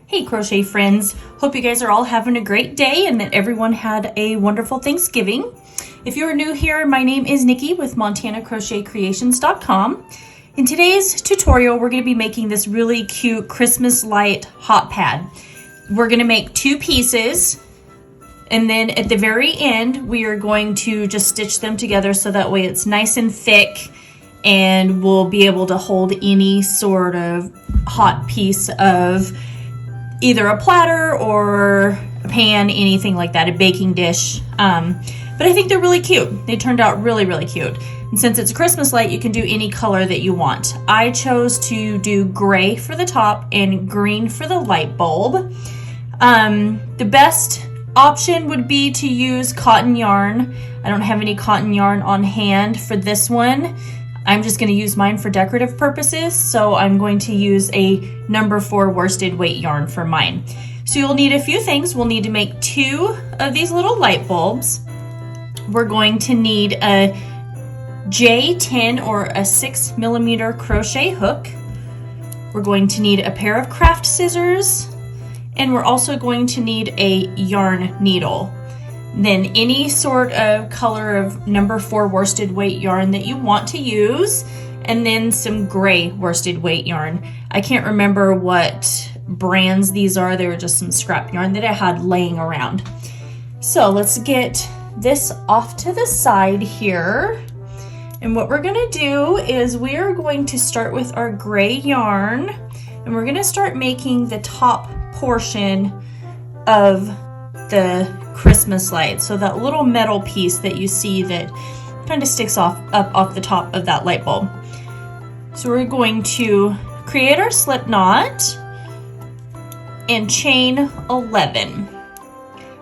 Hey crochet friends, hope you guys are all having a great day and that everyone had a wonderful Thanksgiving. If you're new here, my name is Nikki with MontanaCrochetCreations.com. In today's tutorial, we're going to be making this really cute Christmas light hot pad. We're going to make two pieces, and then at the very end, we are going to just stitch them together so that way it's nice and thick and we'll be able to hold any sort of hot piece of either a platter or a pan, anything like that, a baking dish. But I think they're really cute. They turned out really, really cute. And since it's a Christmas light, you can do any color that you want. I chose to do gray for the top and green for the light bulb. The best option would be to use cotton yarn. I don't have any cotton yarn on hand for this one. I'm just going to use mine for decorative purposes, so I'm going to use a number 4 worsted weight yarn for mine. So you'll need a few things. We'll need to make 2 of these little light bulbs. We're going to need a J10 or a 6mm crochet hook. We're going to need a pair of craft scissors, and we're also going to need a yarn needle. Then any sort of color of number 4 worsted weight yarn that you want to use, and then some gray worsted weight yarn. I can't remember what brands these are. They were just some scrap yarn that I had laying around. So let's get this off to the side here. And what we're gonna do is we are going to start with our gray yarn, and we're gonna start making the top portion of the Christmas light. So that little metal piece that you see that kind of sticks up off the top of that light bulb. So we're going to create our slip knot and chain 11.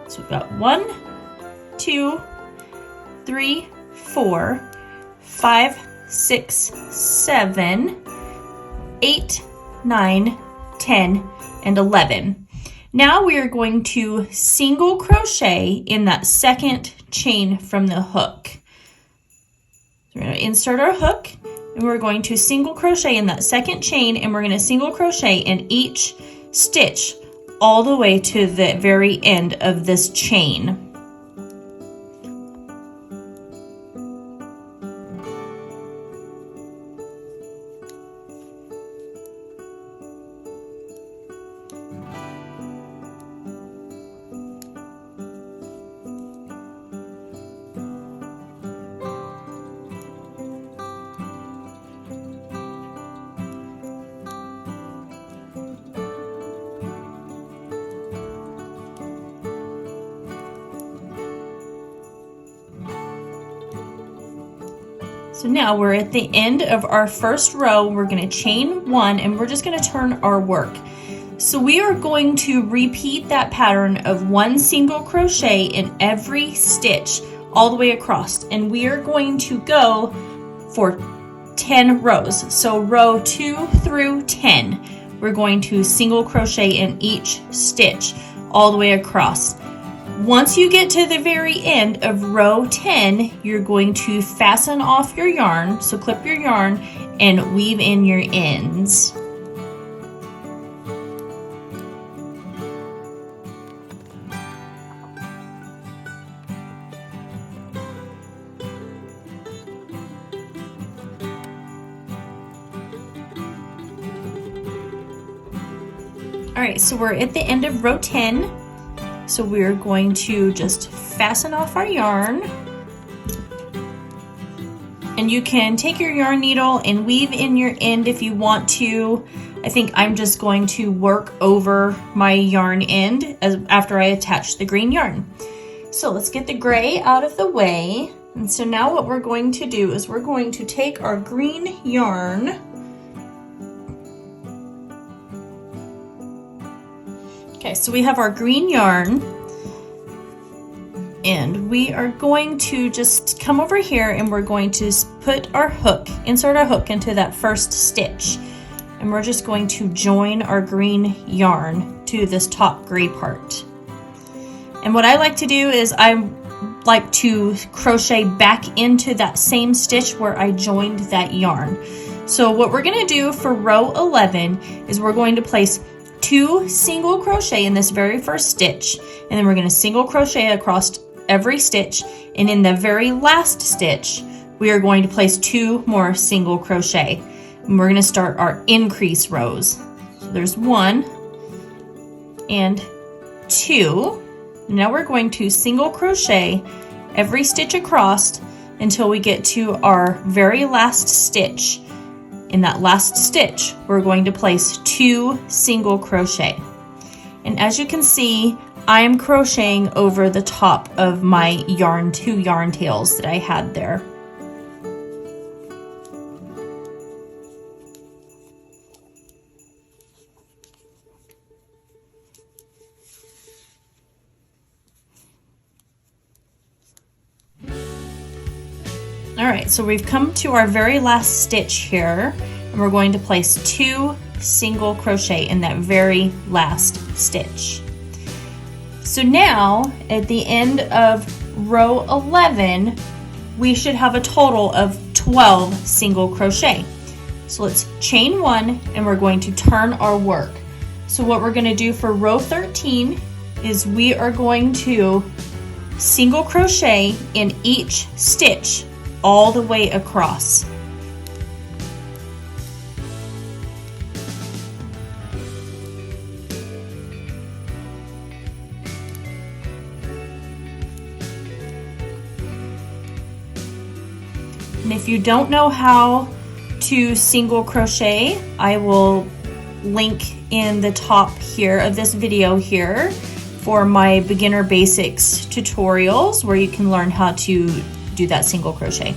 So we've got 1, 2, 3, 4, 5, 6, 7, 8, 9, 10, and 11. Now we are going to single crochet in that second chain from the hook. So we're going to insert our hook, and we're going to single crochet in that second chain, and we're going to single crochet in each stitch all the way to the very end of this chain. So now we're at the end of our first row. We're going to chain 1, and we're just going to turn our work. So we are going to repeat that pattern of 1 single crochet in every stitch all the way across, and we are going to go for 10 rows. So row 2 through 10, we're going to single crochet in each stitch all the way across. Once you get to the very end of row 10, you're going to fasten off your yarn, so clip your yarn and weave in your ends. All right, so we're at the end of row 10. So we're going to just fasten off our yarn, and you can take your yarn needle and weave in your end if you want to. I think I'm just going to work over my yarn end after I attach the green yarn. So let's get the gray out of the way. And so now what we're going to do is we're going to take our green yarn . Okay, so we have our green yarn, and we are going to just come over here, and we're going to put our hook, insert our hook into that first stitch, and we're just going to join our green yarn to this top gray part. And what I like to do is I like to crochet back into that same stitch where I joined that yarn. So what we're going to do for row 11 is we're going to place 2 single crochet in this very first stitch, and then we're going to single crochet across every stitch, and in the very last stitch we are going to place 2 more single crochet, and we're going to start our increase rows. So there's 1 and 2. Now we're going to single crochet every stitch across until we get to our very last stitch. In that last stitch, we're going to place 2 single crochet. And as you can see, I am crocheting over the top of my 2 yarn tails that I had there. Alright, so we've come to our very last stitch here, and we're going to place 2 single crochet in that very last stitch. So now, at the end of row 11, we should have a total of 12 single crochet. So let's chain 1, and we're going to turn our work. So what we're going to do for row 13 is we are going to single crochet in each stitch all the way across. And if you don't know how to single crochet, I will link in the top here of this video here for my beginner basics tutorials where you can learn how to do that single crochet.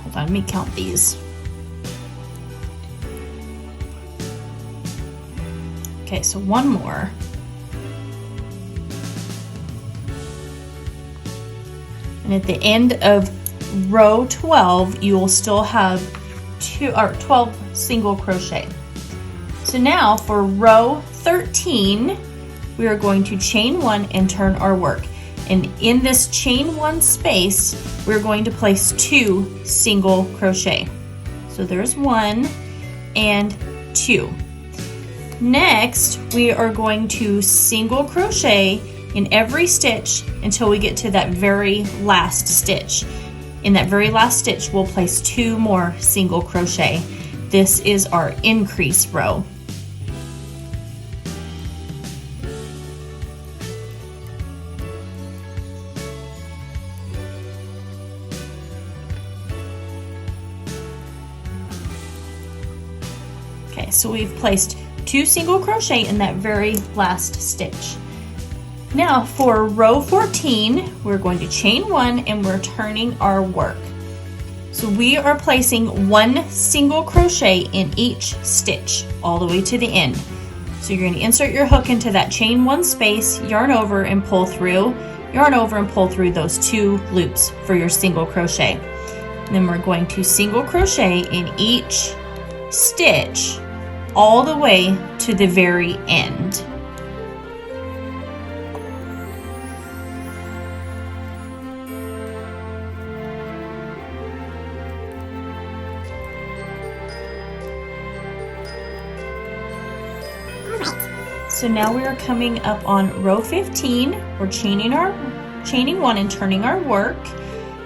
Hold on, let me count these. Okay, so 1 more. And at the end of row 12, you will still have 12 single crochet. So now for row 13, we are going to chain 1 and turn our work. And in this chain 1 space, we're going to place 2 single crochet. So there's 1 and 2. Next, we are going to single crochet in every stitch until we get to that very last stitch. In that very last stitch, we'll place 2 more single crochet. This is our increase row. Okay, so we've placed 2 single crochet in that very last stitch. Now for row 14, we're going to chain 1 and we're turning our work. So we are placing 1 single crochet in each stitch all the way to the end. So you're going to insert your hook into that chain 1 space, yarn over and pull through, yarn over and pull through those 2 loops for your single crochet. And then we're going to single crochet in each stitch all the way to the very end. So now we are coming up on row 15. We're chaining 1 and turning our work.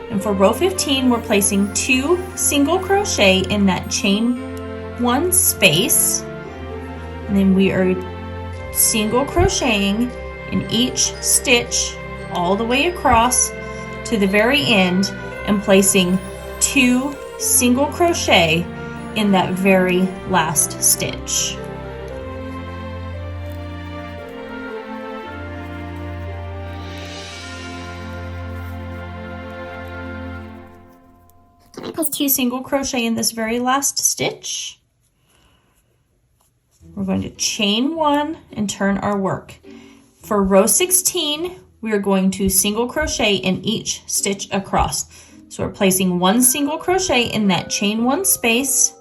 And for row 15, we're placing 2 single crochet in that chain 1 space. And then we are single crocheting in each stitch all the way across to the very end and placing 2 single crochet in that very last stitch. Place 2 single crochet in this very last stitch. We're going to chain 1 and turn our work. For row 16, we are going to single crochet in each stitch across. So we're placing 1 single crochet in that chain 1 space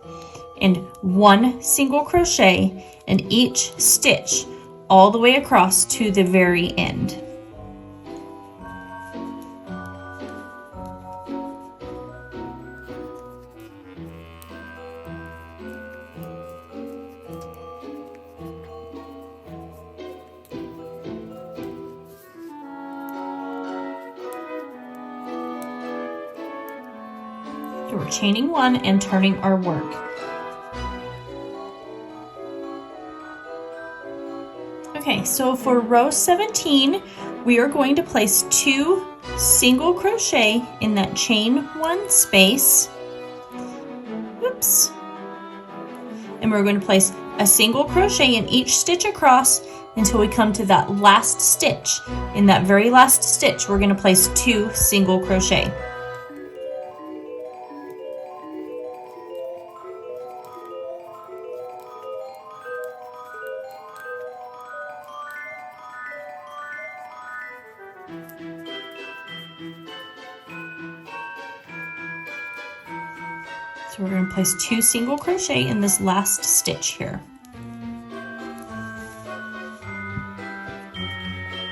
and 1 single crochet in each stitch all the way across to the very end. chaining one and turning our work. Okay, so for row 17, we are going to place 2 single crochet in that chain one space. Whoops. And we're going to place a single crochet in each stitch across until we come to that last stitch. In that very last stitch, we're going to place 2 single crochet. So we're going to place 2 single crochet in this last stitch here.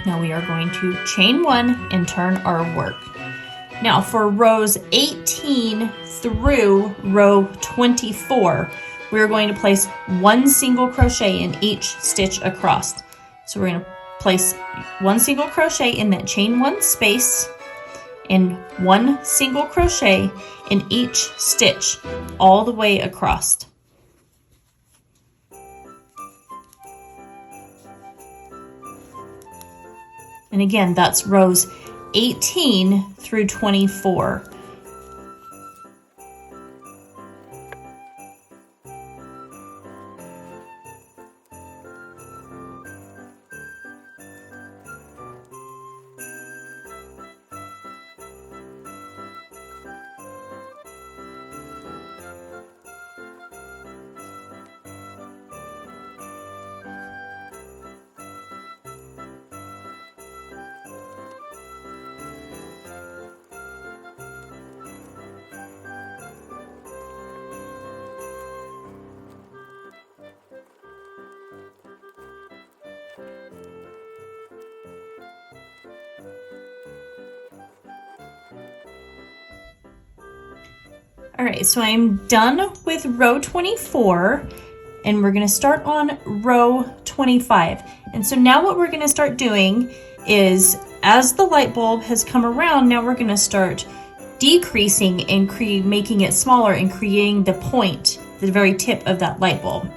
Now we are going to chain 1 and turn our work. Now for rows 18 through row 24, we're going to place 1 single crochet in each stitch across. So we're going to place 1 single crochet in that chain 1 space and 1 single crochet in each stitch all the way across. And again, that's rows 18 through 24. All right, so I'm done with row 24 and we're gonna start on row 25. And so now what we're gonna start doing is, as the light bulb has come around, now we're gonna start decreasing and making it smaller and creating the point, the very tip of that light bulb.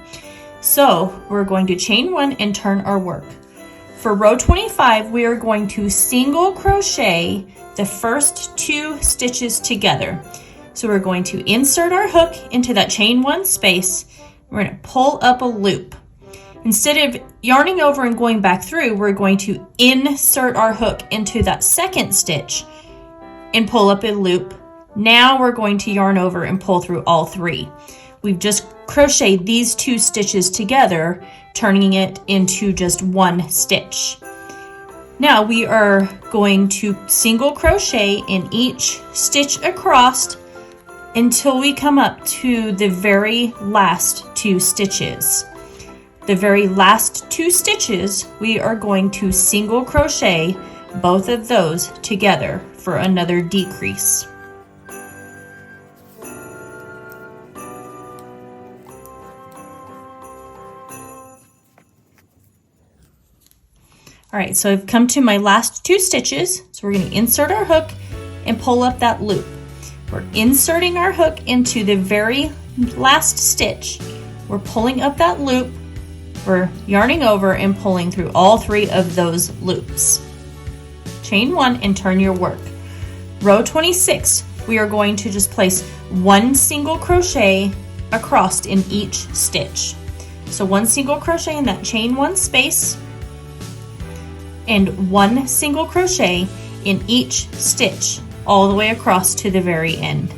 So we're going to chain 1 and turn our work. For row 25, we are going to single crochet the first 2 stitches together. So we're going to insert our hook into that chain 1 space. We're going to pull up a loop. Instead of yarning over and going back through, we're going to insert our hook into that second stitch and pull up a loop. Now we're going to yarn over and pull through all 3. We've just crocheted these 2 stitches together, turning it into just 1 stitch. Now we are going to single crochet in each stitch across until we come up to the very last 2 stitches. The very last 2 stitches, we are going to single crochet both of those together for another decrease. All right, so I've come to my last 2 stitches. So we're going to insert our hook and pull up that loop. We're inserting our hook into the very last stitch. We're pulling up that loop. We're yarning over and pulling through all 3 of those loops. Chain 1 and turn your work. Row 26, we are going to just place 1 single crochet across in each stitch. So 1 single crochet in that chain 1 space and 1 single crochet in each stitch all the way across to the very end.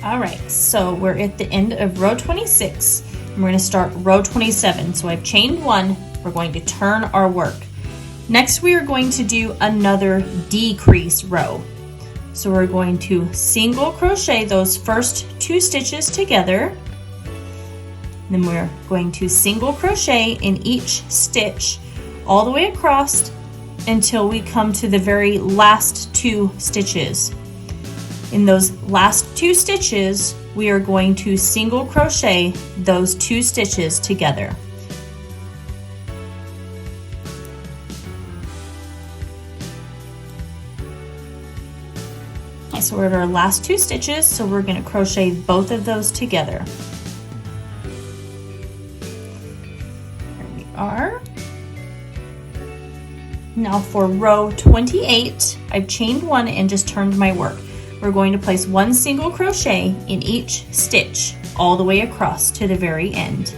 All right, so we're at the end of row 26 and we're going to start row 27. So I've chained 1, we're going to turn our work. Next we are going to do another decrease row. So we're going to single crochet those first 2 stitches together. Then we're going to single crochet in each stitch all the way across until we come to the very last 2 stitches. In those last 2 stitches, we are going to single crochet those 2 stitches together. Okay, so we're at our last 2 stitches, so we're going to crochet both of those together. There we are. Now for row 28, I've chained 1 and just turned my work. We're going to place 1 single crochet in each stitch all the way across to the very end.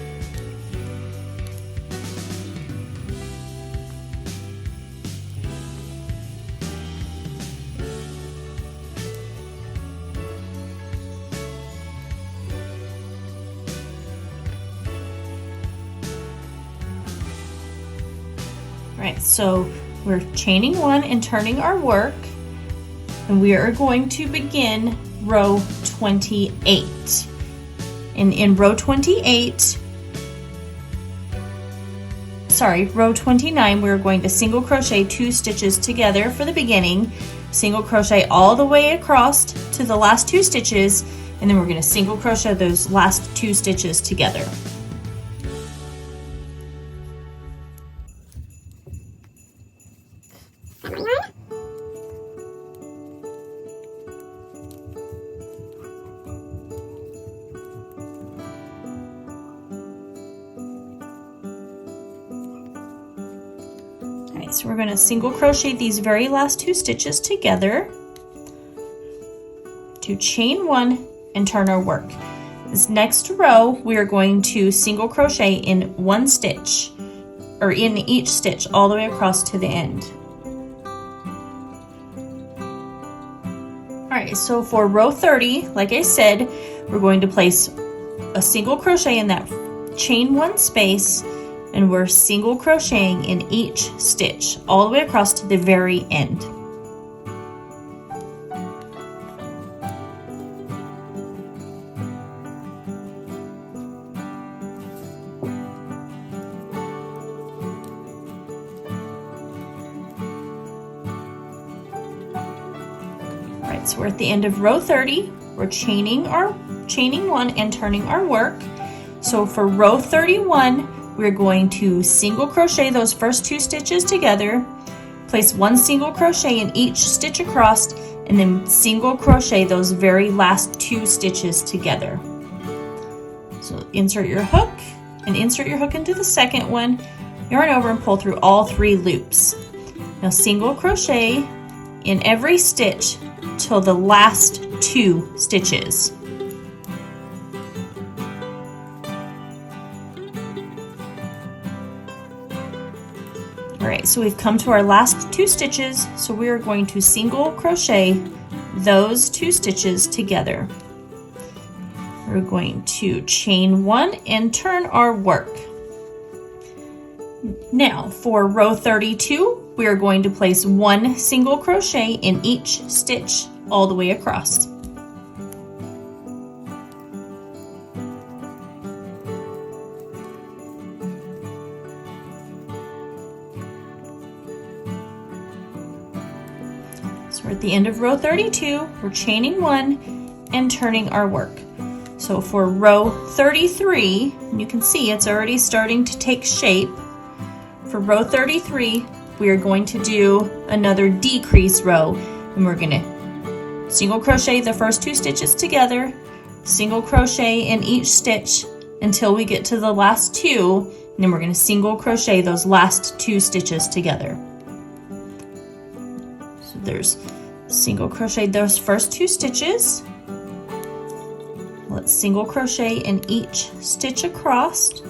All right, so we're chaining 1 and turning our work, and we are going to begin row 28. And in row 28, row 29, we're going to single crochet 2 stitches together for the beginning, single crochet all the way across to the last 2 stitches, and then we're going to single crochet those last 2 stitches together. So we're going to single crochet these very last 2 stitches together to chain 1 and turn our work. This next row, we are going to single crochet in 1 stitch, or in each stitch all the way across to the end. All right, so for row 30, like I said, we're going to place a single crochet in that chain 1 space, and we're single crocheting in each stitch all the way across to the very end. All right, so we're at the end of row 30. We're chaining 1 and turning our work. So for row 31, we're going to single crochet those first 2 stitches together, place 1 single crochet in each stitch across, and then single crochet those very last 2 stitches together. So insert your hook and insert your hook into the second one, yarn over and pull through all 3 loops. Now single crochet in every stitch till the last 2 stitches. Alright, so we've come to our last 2 stitches, so we are going to single crochet those 2 stitches together. We're going to chain 1 and turn our work. Now for row 32, we are going to place 1 single crochet in each stitch all the way across. So we're at the end of row 32, we're chaining 1 and turning our work. So for row 33, and you can see it's already starting to take shape. For row 33, we are going to do another decrease row, and we're going to single crochet the first 2 stitches together, single crochet in each stitch until we get to the last 2, and then we're going to single crochet those last 2 stitches together. So there's single crochet those first 2 stitches. Let's single crochet in each stitch across.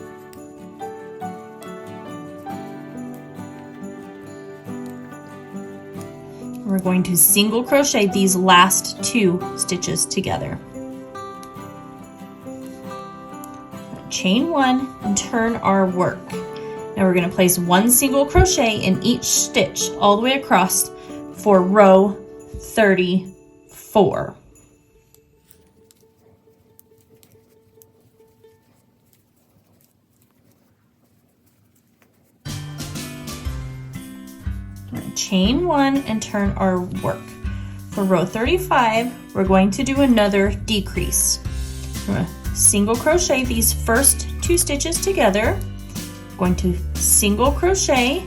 We're going to single crochet these last 2 stitches together. Chain 1 and turn our work. Now we're going to place 1 single crochet in each stitch all the way across for row 34. Chain 1 and turn our work. For row 35, we're going to do another decrease. We're going to single crochet these first 2 stitches together. We're going to single crochet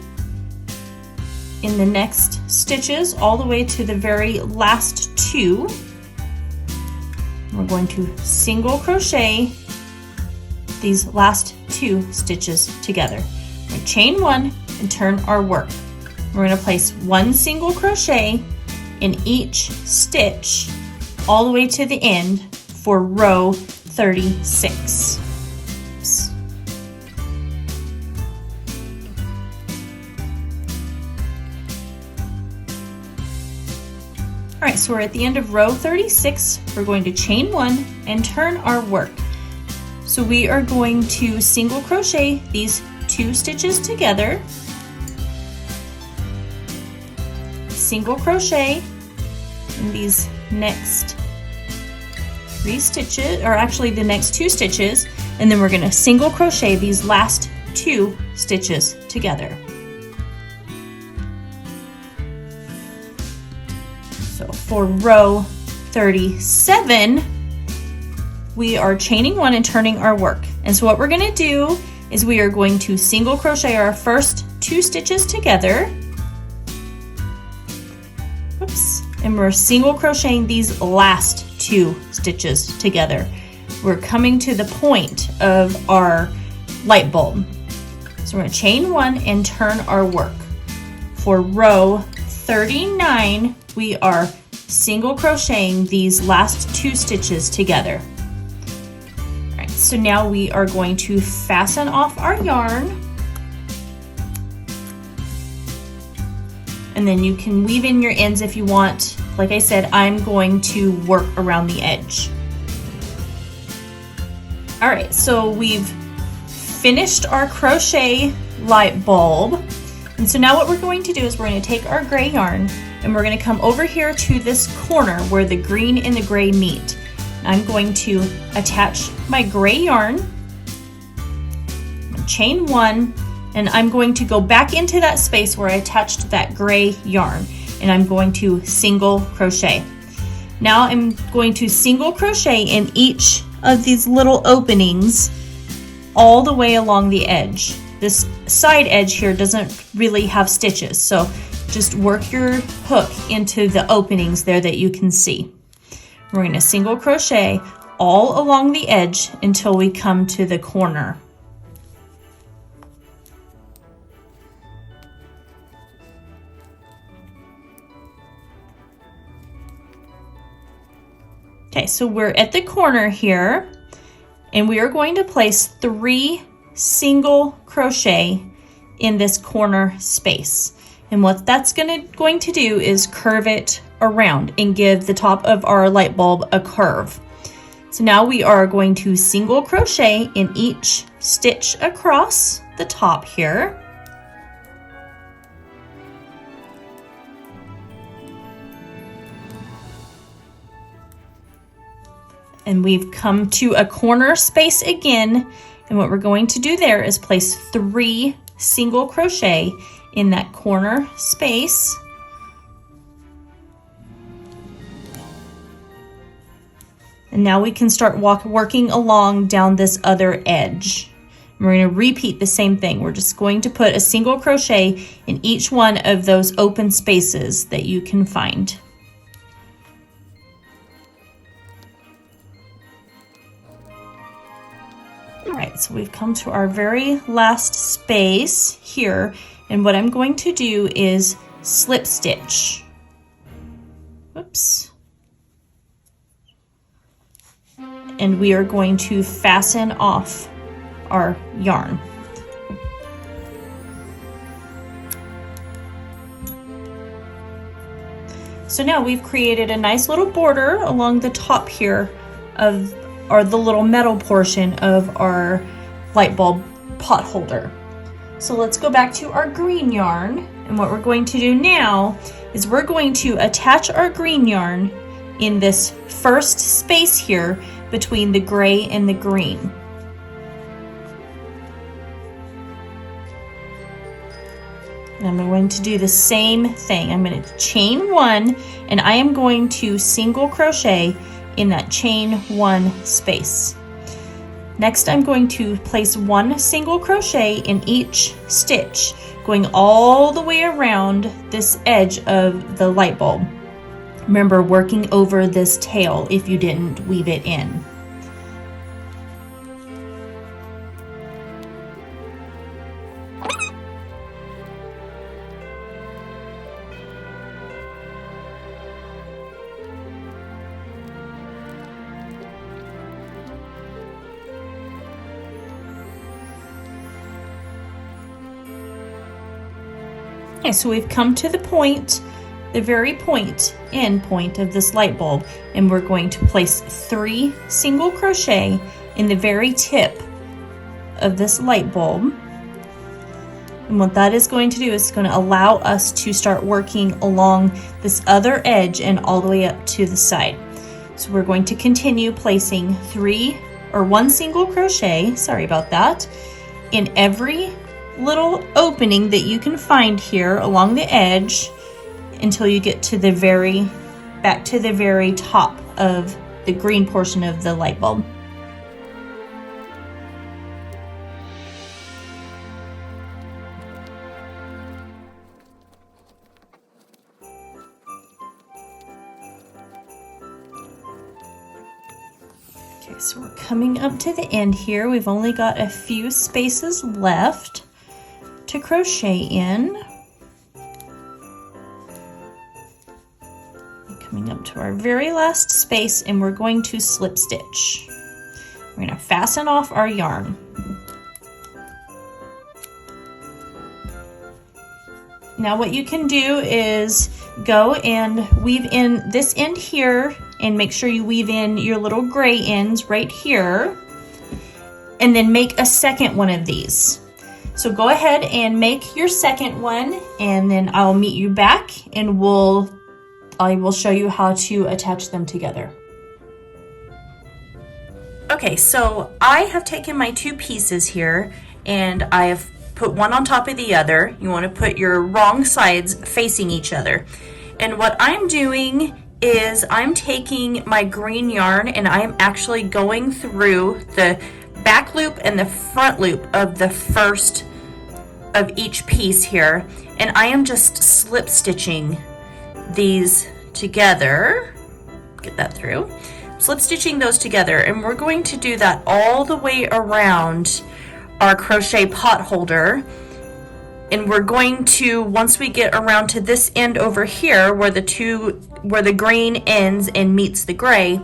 in the next stitches all the way to the very last 2. We're going to single crochet these last 2 stitches together. We're going to chain 1 and turn our work. We're going to place 1 single crochet in each stitch all the way to the end for row 36. Oops. All right, so we're at the end of row 36. We're going to chain 1 and turn our work. So we are going to single crochet these 2 stitches together, single crochet in these next 3 stitches, or actually the next 2 stitches, and then we're going to single crochet these last 2 stitches together. So for row 37, we are chaining 1 and turning our work. And so what we're going to do is we are going to single crochet our first 2 stitches together. Oops. And we're single crocheting these last 2 stitches together. We're coming to the point of our light bulb. So we're going to chain 1 and turn our work. For row 39, we are single crocheting these last 2 stitches together. All right, so now we are going to fasten off our yarn. And then you can weave in your ends if you want. Like I said, I'm going to work around the edge. All right, so we've finished our crochet light bulb. And so now what we're going to do is we're going to take our gray yarn and we're going to come over here to this corner where the green and the gray meet. I'm going to attach my gray yarn, chain 1, and I'm going to go back into that space where I attached that gray yarn, and I'm going to single crochet. Now I'm going to single crochet in each of these little openings all the way along the edge. This side edge here doesn't really have stitches, so just work your hook into the openings there that you can see. We're going to single crochet all along the edge until we come to the corner. Okay, so we're at the corner here, and we are going to place 3 single crochet in this corner space. And what that's going to do is curve it around and give the top of our light bulb a curve. So now we are going to single crochet in each stitch across the top here. And we've come to a corner space again, and what we're going to do there is place 3 single crochet in that corner space. And now we can start working along down this other edge. And we're going to repeat the same thing. We're just going to put a single crochet in each one of those open spaces that you can find. All right, so we've come to our very last space here, and what I'm going to do is slip stitch. Whoops. And we are going to fasten off our yarn. So now we've created a nice little border along the top here of the little metal portion of our light bulb pot holder. So let's go back to our green yarn, and what we're going to do now is we're going to attach our green yarn in this first space here between the gray and the green. And I'm going to do the same thing. I'm going to chain 1, and I am going to single crochet in that chain 1 space. Next, I'm going to place 1 single crochet in each stitch, going all the way around this edge of the light bulb. Remember, working over this tail if you didn't weave it in. Okay, so we've come to the point, the very point, end point of this light bulb, and we're going to place 3 single crochet in the very tip of this light bulb. And what that is going to do is going to allow us to start working along this other edge and all the way up to the side. So we're going to continue placing 1 single crochet, sorry about that, in every little opening that you can find here along the edge until you get to the back to the very top of the green portion of the light bulb. Okay, so we're coming up to the end here. We've only got a few spaces left to crochet in. Coming up to our very last space, and we're going to slip stitch. We're going to fasten off our yarn. Now what you can do is go and weave in this end here, and make sure you weave in your little gray ends right here, and then make a second one of these. So go ahead and make your second one, and then I'll meet you back, and I will show you how to attach them together. Okay, so I have taken my 2 pieces here, and I have put one on top of the other. You want to put your wrong sides facing each other. And what I'm doing is I'm taking my green yarn, and I'm actually going through the back loop and the front loop of the first of each piece here, and I am just slip stitching these together. Get that through. Slip stitching those together, and we're going to do that all the way around our crochet pot holder. And we're going to, once we get around to this end over here where the green ends and meets the gray,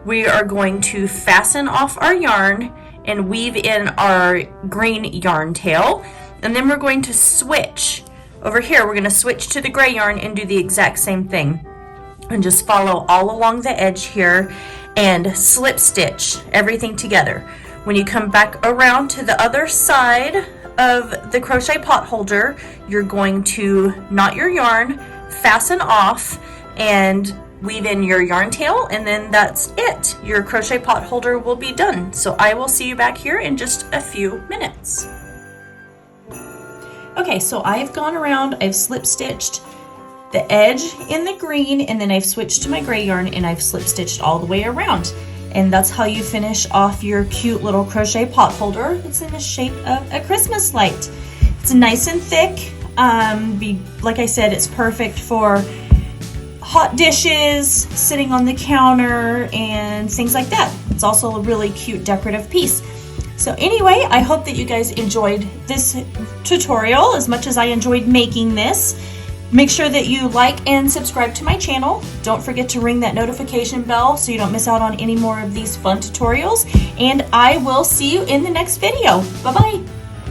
we are going to fasten off our yarn and weave in our green yarn tail. And then we're going to switch over here. We're going to switch to the gray yarn and do the exact same thing, and just follow all along the edge here and slip stitch everything together. When you come back around to the other side of the crochet pot holder, you're going to knot your yarn, fasten off, and weave in your yarn tail, and then that's it. Your crochet pot holder will be done. So I will see you back here in just a few minutes. Okay, so I've gone around, I've slip stitched the edge in the green, and then I've switched to my gray yarn, and I've slip stitched all the way around. And that's how you finish off your cute little crochet pot holder. It's in the shape of a Christmas light. It's nice and thick. Like I said, it's perfect for hot dishes, sitting on the counter, and things like that. It's also a really cute decorative piece. So anyway, I hope that you guys enjoyed this tutorial as much as I enjoyed making this. Make sure that you like and subscribe to my channel. Don't forget to ring that notification bell so you don't miss out on any more of these fun tutorials. And I will see you in the next video. Bye-bye.